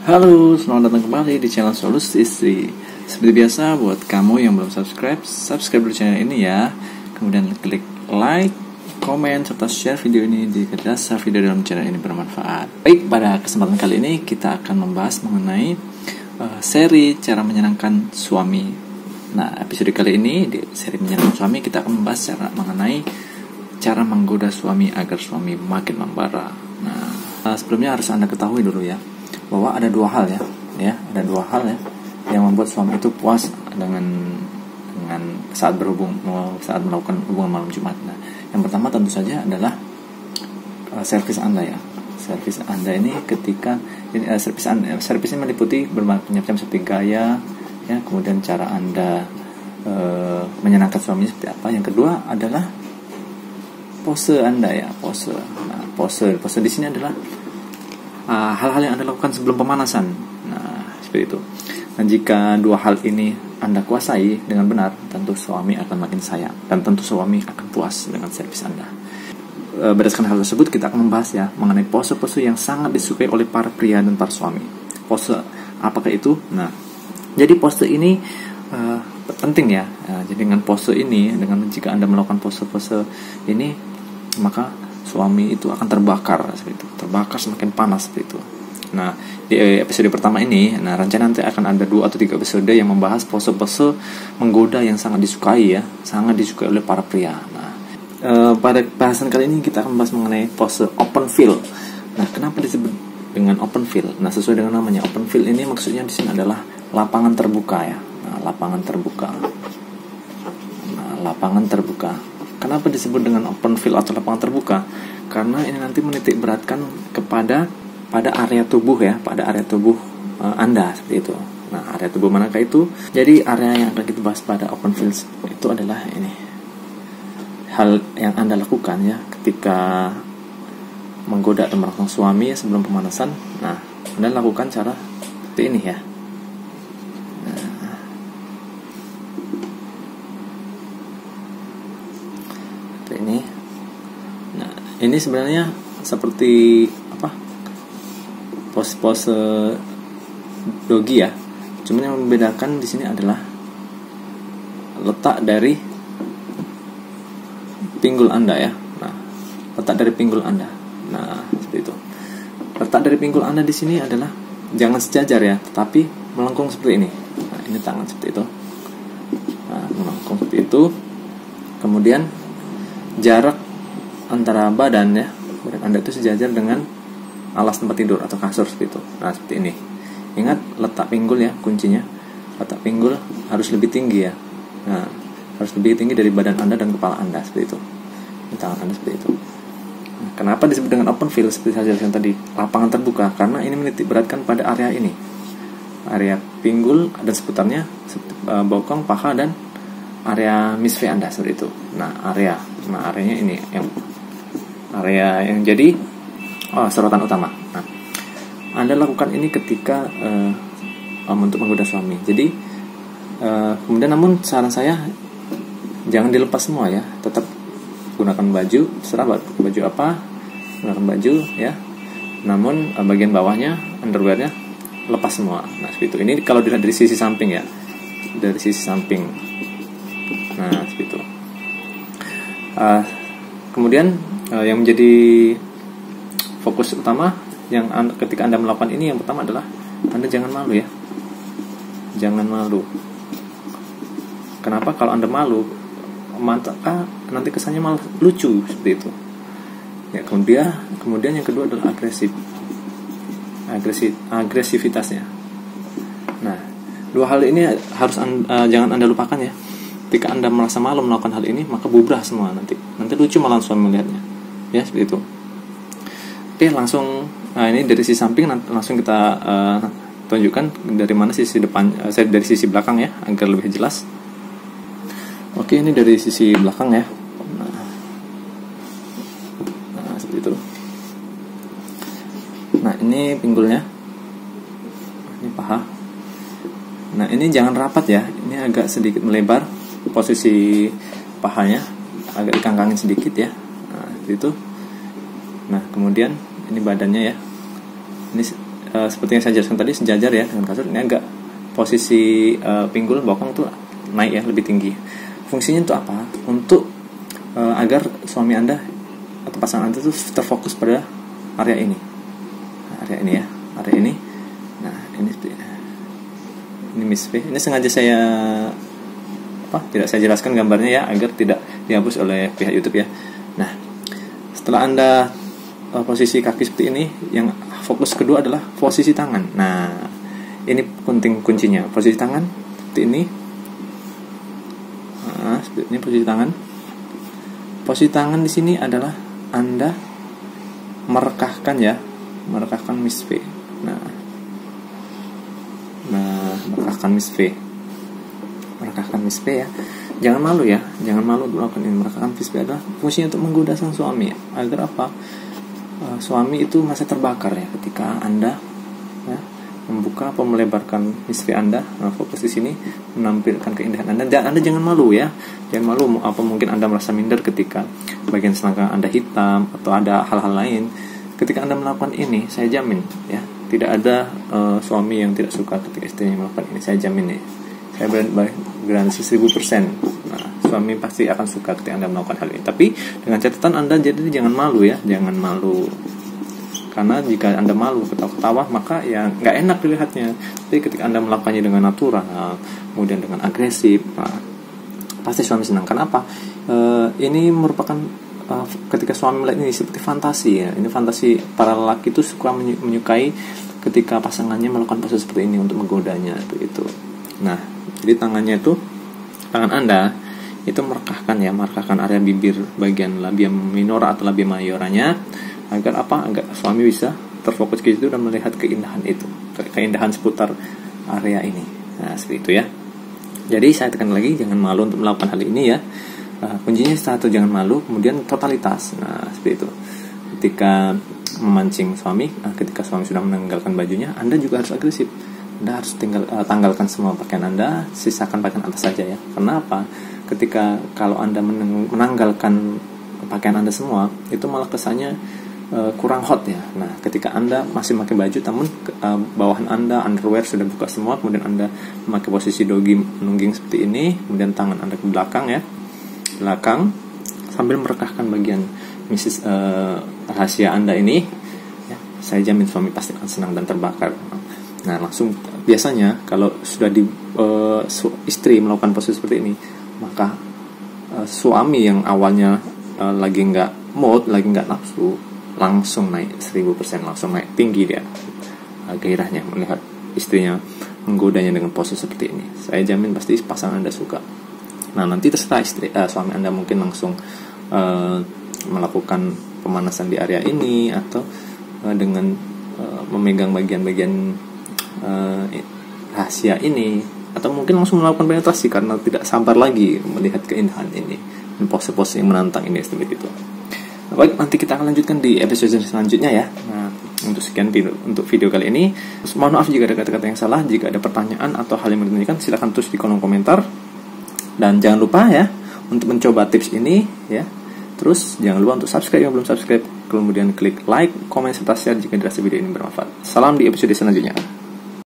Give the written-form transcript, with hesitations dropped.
Halo, selamat datang kembali di channel Solusi Istri. Seperti biasa, buat kamu yang belum subscribe dulu channel ini ya. Kemudian klik like, komen, serta share video ini jika dirasa video dalam channel ini bermanfaat. Baik, pada kesempatan kali ini kita akan membahas mengenai seri cara menyenangkan suami. Nah, episode kali ini di seri menyenangkan suami kita akan membahas mengenai cara menggoda suami agar suami makin membara. Nah, sebelumnya harus Anda ketahui dulu ya, bahwa ada dua hal ada dua hal yang membuat suami itu puas dengan saat melakukan hubungan malam Jumat. Nah, yang pertama tentu saja adalah servis Anda ya. Servis Anda ini ketika servis ini meliputi berbagai macam seperti gaya ya, kemudian cara Anda menyenangkan suami seperti apa. Yang kedua adalah pose Anda ya, pose. Nah, pose di sini adalah hal-hal yang Anda lakukan sebelum pemanasan. Nah, seperti itu. Dan jika dua hal ini Anda kuasai dengan benar, tentu suami akan makin sayang dan tentu suami akan puas dengan servis Anda. Berdasarkan hal tersebut, kita akan membahas ya mengenai pose-pose yang sangat disukai oleh para pria dan para suami. Pose apakah itu? Nah, jadi pose ini penting ya. Jadi dengan pose ini, jika Anda melakukan pose-pose ini, maka suami itu akan terbakar seperti itu, terbakar semakin panas seperti itu. Nah, di episode pertama ini, rencana nanti akan ada 2 atau 3 episode yang membahas pose-pose menggoda yang sangat disukai oleh para pria. Nah, pada bahasan kali ini kita akan membahas mengenai pose open field. Nah, kenapa disebut dengan open field? Nah, sesuai dengan namanya, open field ini maksudnya di sini adalah lapangan terbuka ya. Nah, lapangan terbuka. Kenapa disebut dengan open field atau lapangan terbuka? Karena ini nanti menitik beratkan pada area tubuh ya, pada area tubuh Anda seperti itu. Nah, area tubuh manakah itu? Jadi area yang akan kita bahas pada open field itu adalah ini. Hal yang Anda lakukan ya ketika menggoda atau merangsang suami sebelum pemanasan. Nah, Anda lakukan cara seperti ini ya. Ini sebenarnya seperti pose dogi ya. Cuman yang membedakan di sini adalah letak dari pinggul Anda ya. Nah, letak dari pinggul Anda. Nah, seperti itu. Letak dari pinggul Anda di sini adalah jangan sejajar ya, tetapi melengkung seperti ini. Nah, ini tangan seperti itu. Nah, melengkung seperti itu. Kemudian jarak antara badan Anda itu sejajar dengan alas tempat tidur atau kasur seperti itu. Nah, seperti ini. Ingat letak pinggul ya, kuncinya. Letak pinggul harus lebih tinggi ya. Nah, harus lebih tinggi dari badan Anda dan kepala Anda seperti itu. Tangan Anda seperti itu. Nah, kenapa disebut dengan open field seperti saya jelaskan tadi, lapangan terbuka? Karena ini menitik beratkan pada area ini. Area pinggul dan seputarnya, bokong, paha dan area misve Anda seperti itu. Nah, areanya ini area yang jadi sorotan utama. Nah, Anda lakukan ini ketika untuk menggoda suami. Jadi kemudian namun saran saya jangan dilepas semua ya. Tetap gunakan baju, serah baju apa, gunakan baju ya. Namun bagian bawahnya, underwearnya lepas semua. Nah, seperti itu. Ini kalau dilihat dari sisi samping ya. Dari sisi samping. Nah, seperti itu. Kemudian yang menjadi fokus utama ketika Anda melakukan ini, yang pertama adalah Anda jangan malu ya. Jangan malu. Kenapa? Kalau Anda malu, nanti kesannya malah lucu seperti itu. Ya, kemudian yang kedua adalah agresivitasnya. Nah, dua hal ini harus jangan Anda lupakan ya. Ketika Anda merasa malu melakukan hal ini, maka bubrah semua nanti lucu malah suami melihatnya ya, seperti itu. Oke, langsung ini dari sisi samping langsung kita tunjukkan dari mana sisi depan, dari sisi belakang ya, agar lebih jelas. Oke, ini dari sisi belakang ya. Nah, seperti itu. Nah, ini pinggulnya, ini paha. Nah, ini jangan rapat ya, ini agak sedikit melebar. Posisi pahanya agak dikangkangin sedikit ya. Nah, seperti itu. Nah, kemudian ini badannya ya. Ini seperti yang saya jelaskan tadi, sejajar ya dengan kasur. Ini agak posisi pinggul bokong tuh naik ya, lebih tinggi. Fungsinya untuk apa? Untuk agar suami Anda atau pasangan Anda tuh terfokus pada area ini. Area ini ya, area ini. Nah, ini Miss V. Ini sengaja saya tidak saya jelaskan gambarnya ya, agar tidak dihapus oleh pihak YouTube ya. Nah, setelah Anda posisi kaki seperti ini, yang fokus kedua adalah posisi tangan. Nah, ini penting kuncinya. Posisi tangan seperti ini. Nah, seperti ini posisi tangan. Posisi tangan di sini adalah Anda merekahkan ya, merekahkan Miss V. Nah, merekahkan Miss V. Merekahkan Miss V ya. Jangan malu ya, jangan malu untuk melakukan ini. Merekahkan Miss V adalah fungsinya untuk menggoda sang suami ya. Agar apa? Suami itu masih terbakar ya ketika Anda ya, membuka atau melebarkan Miss V Anda. Fokus di sini, menampilkan keindahan Anda. Dan Anda jangan malu ya. Jangan malu apa mungkin Anda merasa minder ketika bagian selangkang Anda hitam atau ada hal-hal lain. Ketika Anda melakukan ini, saya jamin ya, tidak ada suami yang tidak suka ketika istrinya melakukan ini. Saya jamin ya. Saya garansi 1000%. Nah, suami pasti akan suka ketika Anda melakukan hal ini. Tapi dengan catatan Anda jadi jangan malu ya, jangan malu. Karena jika Anda malu, ketawa-ketawa, maka ya nggak enak dilihatnya. Tapi ketika Anda melakukannya dengan natural, kemudian dengan agresif, nah, pasti suami senang. Kenapa? Ini merupakan ketika suami melihat ini seperti fantasi ya. Ini fantasi para lelaki itu suka menyukai ketika pasangannya melakukan proses seperti ini untuk menggodanya begitu. Nah, jadi tangan Anda itu merekahkan area bibir bagian labia minora atau labia mayoranya, agar apa? Agar suami bisa terfokus ke situ dan melihat keindahan itu, keindahan seputar area ini. Nah, seperti itu ya. Jadi saya tekan lagi, jangan malu untuk melakukan hal ini ya. Kuncinya satu, jangan malu, kemudian totalitas. Nah, seperti itu. Ketika memancing suami, ketika suami sudah menanggalkan bajunya, Anda juga harus agresif. Anda harus tanggalkan semua pakaian Anda, sisakan pakaian atas saja ya. Kenapa? Ketika kalau Anda menanggalkan pakaian Anda semua, itu malah kesannya kurang hot ya. Nah, ketika Anda masih pakai baju, namun bawahan Anda underwear sudah buka semua, kemudian Anda memakai posisi dogi menungging seperti ini, kemudian tangan Anda ke belakang ya, belakang, sambil merekahkan bagian rahasia Anda ini ya, saya jamin suami pasti akan senang dan terbakar. Nah, langsung biasanya kalau sudah istri melakukan posisi seperti ini, maka suami yang awalnya lagi nggak mood, lagi nggak nafsu, langsung naik 1000%, langsung naik tinggi dia gairahnya melihat istrinya menggodanya dengan pose seperti ini. Saya jamin pasti pasangan Anda suka. Nah, nanti terserah suami Anda mungkin langsung melakukan pemanasan di area ini, atau dengan memegang bagian-bagian rahasia ini, atau mungkin langsung melakukan penetrasi karena tidak sabar lagi melihat keindahan ini dan pose-pose yang menantang ini seperti itu. Baik, nanti kita akan lanjutkan di episode selanjutnya ya. Nah, untuk sekian untuk video kali ini. Mohon maaf jika ada kata-kata yang salah. Jika ada pertanyaan atau hal yang ditanyakan, silahkan tulis di kolom komentar. Dan jangan lupa ya untuk mencoba tips ini ya. Terus jangan lupa untuk subscribe yang belum subscribe, kemudian klik like, komen, serta share jika dirasa video ini bermanfaat. Salam di episode selanjutnya.